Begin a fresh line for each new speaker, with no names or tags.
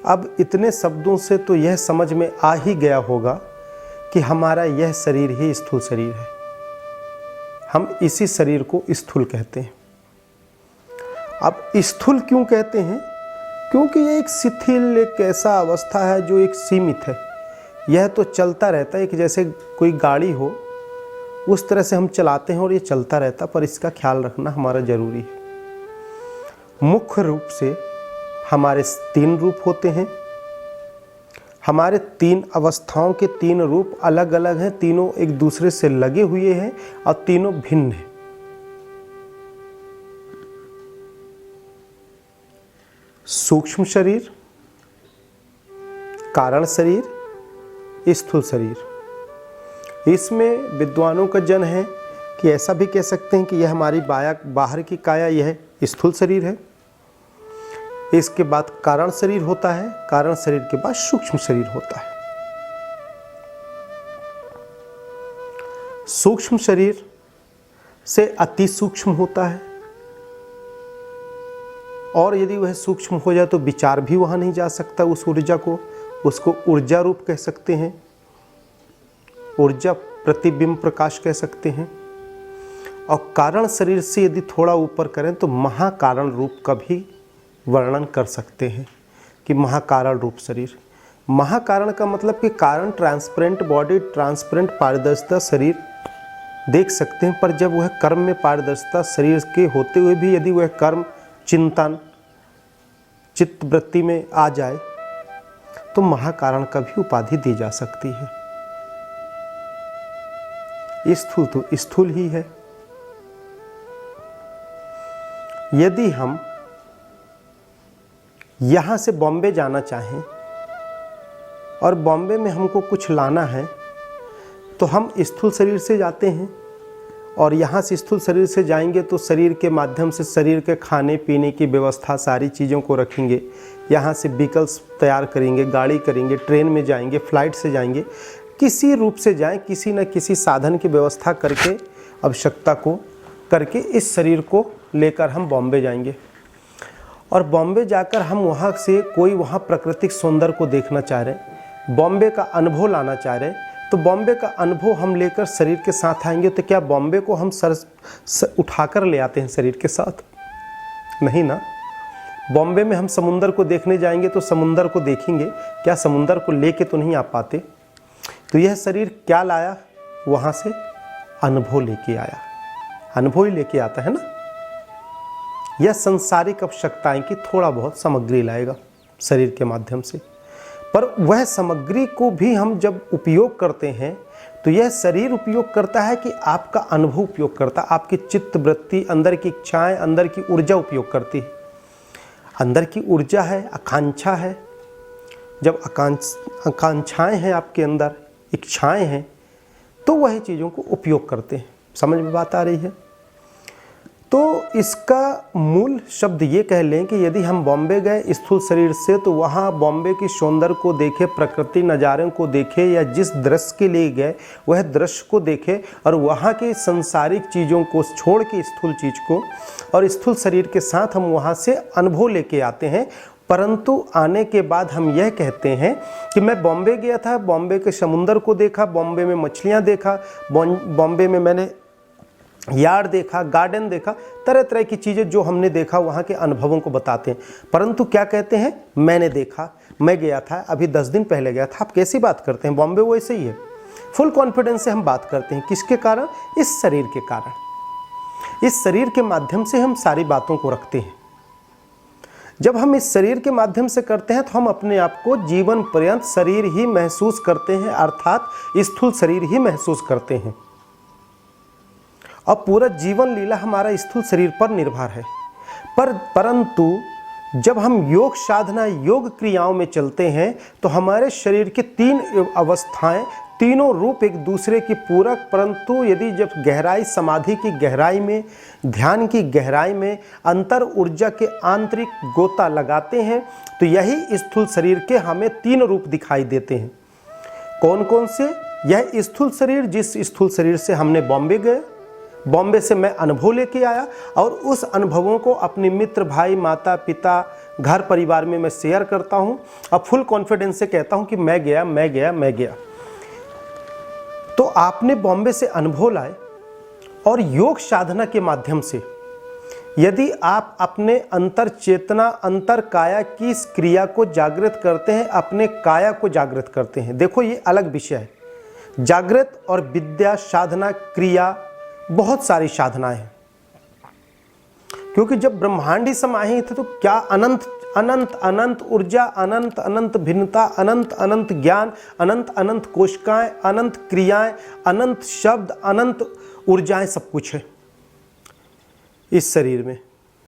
अब इतने शब्दों से तो यह समझ में आ ही गया होगा कि हमारा यह शरीर ही स्थूल शरीर है। हम इसी शरीर को स्थूल कहते हैं। अब स्थूल क्यों कहते हैं? क्योंकि ये एक शिथिल, एक ऐसा अवस्था है जो एक सीमित है। यह तो चलता रहता है कि जैसे कोई गाड़ी हो उस तरह से हम चलाते हैं और ये चलता रहता, पर इसका ख्याल रखना हमारा जरूरी है। मुख्य रूप से हमारे 3 रूप होते हैं। हमारे 3 अवस्थाओं के 3 रूप अलग अलग हैं, तीनों एक दूसरे से लगे हुए हैं और तीनों भिन्न हैं। सूक्ष्म शरीर, कारण शरीर, स्थूल शरीर। इसमें विद्वानों का जन है कि ऐसा भी कह सकते हैं कि यह हमारी बाहर की काया, यह स्थूल शरीर है। इसके बाद कारण शरीर होता है, कारण शरीर के बाद सूक्ष्म शरीर होता है। सूक्ष्म शरीर से अति सूक्ष्म होता है, और यदि वह सूक्ष्म हो जाए तो विचार भी वहां नहीं जा सकता उस ऊर्जा को, उसको ऊर्जा रूप कह सकते हैं, ऊर्जा प्रतिबिंब प्रकाश कह सकते हैं। और कारण शरीर से यदि थोड़ा ऊपर करें तो महाकारण रूप का भी वर्णन कर सकते हैं कि महाकारण रूप शरीर। महाकारण का मतलब कि कारण ट्रांसपेरेंट बॉडी, ट्रांसपेरेंट पारदर्शिता शरीर देख सकते हैं, पर जब वह कर्म में पारदर्शिता शरीर के होते हुए भी यदि वह कर्म चिंतन चित्त वृत्ति में आ जाए तो महाकारण का भी उपाधि दी जा सकती है। स्थूल तो स्थूल ही है। यदि हम यहां से बॉम्बे जाना चाहें और बॉम्बे में हमको कुछ लाना है तो हम स्थूल शरीर से जाते हैं, और यहाँ से स्थूल शरीर से जाएंगे तो शरीर के माध्यम से शरीर के खाने पीने की व्यवस्था सारी चीज़ों को रखेंगे। यहाँ से व्हीकल्स तैयार करेंगे, गाड़ी करेंगे, ट्रेन में जाएंगे, फ्लाइट से जाएंगे, किसी रूप से जाएं, किसी न किसी साधन की व्यवस्था करके, आवश्यकता को करके इस शरीर को लेकर हम बॉम्बे जाएंगे। और बॉम्बे जाकर हम वहाँ से कोई वहाँ प्राकृतिक सौंदर्य को देखना चाह रहे, बॉम्बे का अनुभव लाना चाह रहे, तो बॉम्बे का अनुभव हम लेकर शरीर के साथ आएंगे तो क्या बॉम्बे को हम उठाकर ले आते हैं शरीर के साथ? नहीं ना। बॉम्बे में हम समुंदर को देखने जाएंगे तो समुंदर को देखेंगे, क्या समुंदर को लेके तो नहीं आ पाते? तो यह शरीर क्या लाया? वहाँ से अनुभव लेके आया। अनुभव ही लेके आता है ना। यह संसारिक आवश्यकताएं की थोड़ा बहुत सामग्री लाएगा शरीर के माध्यम से, पर वह सामग्री को भी हम जब उपयोग करते हैं तो यह शरीर उपयोग करता है कि आपका अनुभव उपयोग करता है, आपकी चित्त वृत्ति, अंदर की इच्छाएं, अंदर की ऊर्जा उपयोग करती है। अंदर की ऊर्जा है, आकांक्षा है। जब आकांक्षाएं हैं आपके अंदर, इच्छाएं हैं, तो वह चीज़ों को उपयोग करते हैं। समझ में बात आ रही है? तो इसका मूल शब्द ये कह लें कि यदि हम बॉम्बे गए स्थूल शरीर से तो वहाँ बॉम्बे की सौंदर्य को देखे, प्रकृति नज़ारों को देखे, या जिस दृश्य के लिए गए वह दृश्य को देखे, और वहाँ की संसारिक चीज़ों को छोड़ के स्थूल चीज़ को और स्थूल शरीर के साथ हम वहाँ से अनुभव लेके आते हैं। परंतु आने के बाद हम यह कहते हैं कि मैं बॉम्बे गया था, बॉम्बे के समुंदर को देखा, बॉम्बे में मछलियाँ देखा, बॉम्बे में मैंने यार्ड देखा, गार्डन देखा, तरह तरह की चीज़ें जो हमने देखा वहाँ के अनुभवों को बताते हैं। परंतु क्या कहते हैं? मैंने देखा, मैं गया था, अभी 10 दिन पहले गया था। आप कैसी बात करते हैं? बॉम्बे वैसे ही है। फुल कॉन्फिडेंस से हम बात करते हैं। किसके कारण? इस शरीर के कारण। इस शरीर के माध्यम से हम सारी बातों को रखते हैं। जब हम इस शरीर के माध्यम से करते हैं तो हम अपने आप को जीवन पर्यंत शरीर ही महसूस करते हैं, अर्थात स्थूल शरीर ही महसूस करते हैं, और पूरा जीवन लीला हमारा स्थूल शरीर पर निर्भर है। परंतु जब हम योग साधना, योग क्रियाओं में चलते हैं तो हमारे शरीर के 3 अवस्थाएं, तीनों रूप एक दूसरे की पूरक, परंतु यदि जब गहराई, समाधि की गहराई में, ध्यान की गहराई में अंतर ऊर्जा के आंतरिक गोता लगाते हैं तो यही स्थूल शरीर के हमें 3 रूप दिखाई देते हैं। कौन कौन से? यह स्थूल शरीर, जिस स्थूल शरीर से हमने बॉम्बे गए, बॉम्बे से मैं अनुभव लेके आया और उस अनुभवों को अपने मित्र, भाई, माता पिता, घर परिवार में मैं शेयर करता हूँ और फुल कॉन्फिडेंस से कहता हूँ कि मैं गया मैं गया मैं गया। तो आपने बॉम्बे से अनुभव लाए और योग साधना के माध्यम से यदि आप अपने अंतर चेतना अंतर काया की इस क्रिया को जागृत करते हैं, अपने काया को जागृत करते हैं। देखो ये अलग विषय है, जागृत और विद्या साधना क्रिया बहुत सारी साधनाएं हैं, क्योंकि जब ब्रह्मांड ही समाये थे तो क्या अनंत अनंत अनंत ऊर्जा, अनंत अनंत भिन्नता, अनंत अनंत ज्ञान, अनंत अनंत कोशिकाएं, अनंत क्रियाएं, अनंत शब्द, अनंत ऊर्जाएं, सब कुछ है इस शरीर में।